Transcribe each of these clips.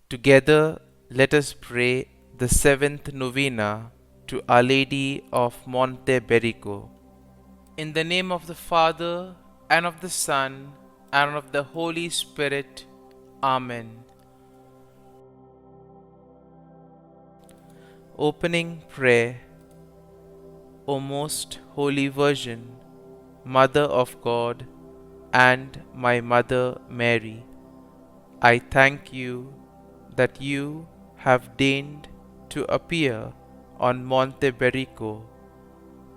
Together, let us pray the seventh novena to Our Lady of Monte Berico. In the name of the Father, and of the Son, and of the Holy Spirit. Amen. Opening Prayer. O most Holy Virgin, Mother of God, and my Mother Mary, I thank you that you have deigned to appear on Monte Berico,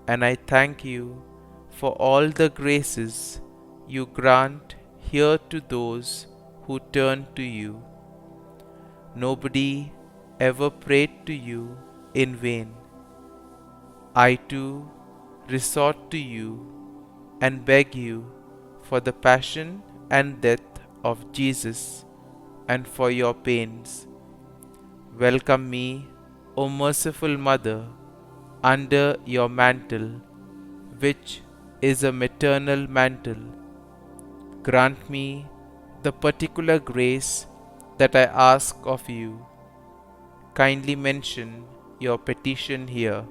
and I thank you for all the graces you grant here to those who turn to you. Nobody ever prayed to you in vain. I too resort to you and beg you for the passion and death of Jesus and for your pains. Welcome me, O merciful Mother, under your mantle, which is a maternal mantle. Grant me the particular grace that I ask of you. Kindly mention your petition here.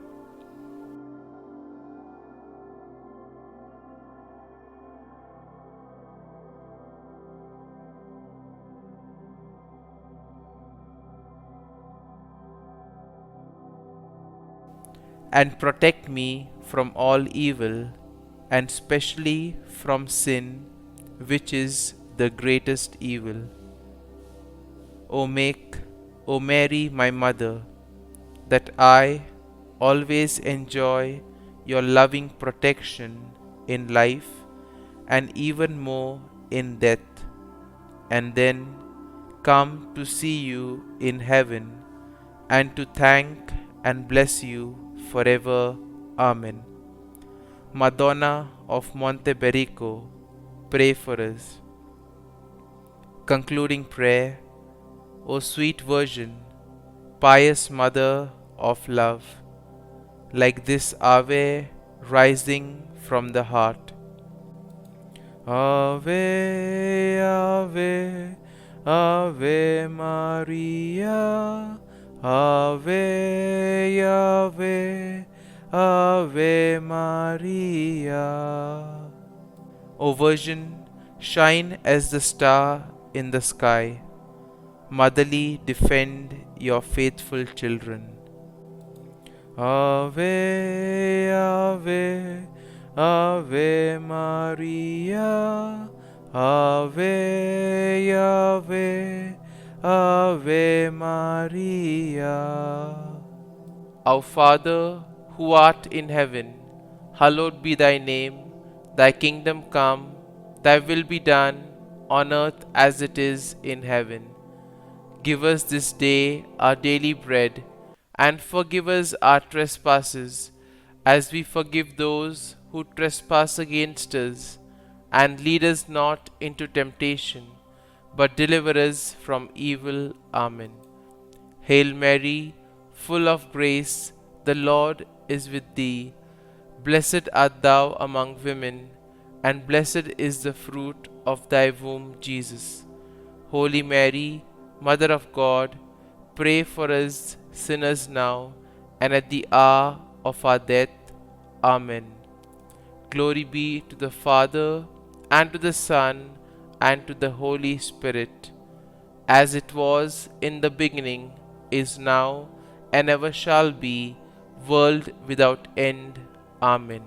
And protect me from all evil, and specially from sin, which is the greatest evil. O Mary, my Mother, that I always enjoy your loving protection in life and even more in death, and then come to see you in heaven and to thank and bless you forever. Amen. Madonna of Monte Berico, pray for us. Concluding prayer. O sweet Virgin, pious Mother of love, like this Ave rising from the heart. Ave, Ave, Ave Maria, Ave, Ave, Ave Maria. O Virgin, shine as the star in the sky. Motherly defend your faithful children. Ave, Ave, Ave Maria, Ave, Ave, Ave Maria. Our Father, who art in heaven, hallowed be thy name. Thy kingdom come, thy will be done, on earth as it is in heaven. Give us this day our daily bread, and forgive us our trespasses, as we forgive those who trespass against us. And lead us not into temptation, but deliver us from evil. Amen. Hail Mary, full of grace, the Lord is with thee. Blessed art thou among women, and blessed is the fruit of thy womb, Jesus. Holy Mary, Mother of God, pray for us sinners now and at the hour of our death. Amen. Glory be to the Father, and to the Son, and to the Holy Spirit, as it was in the beginning, is now, and ever shall be, world without end. Amen.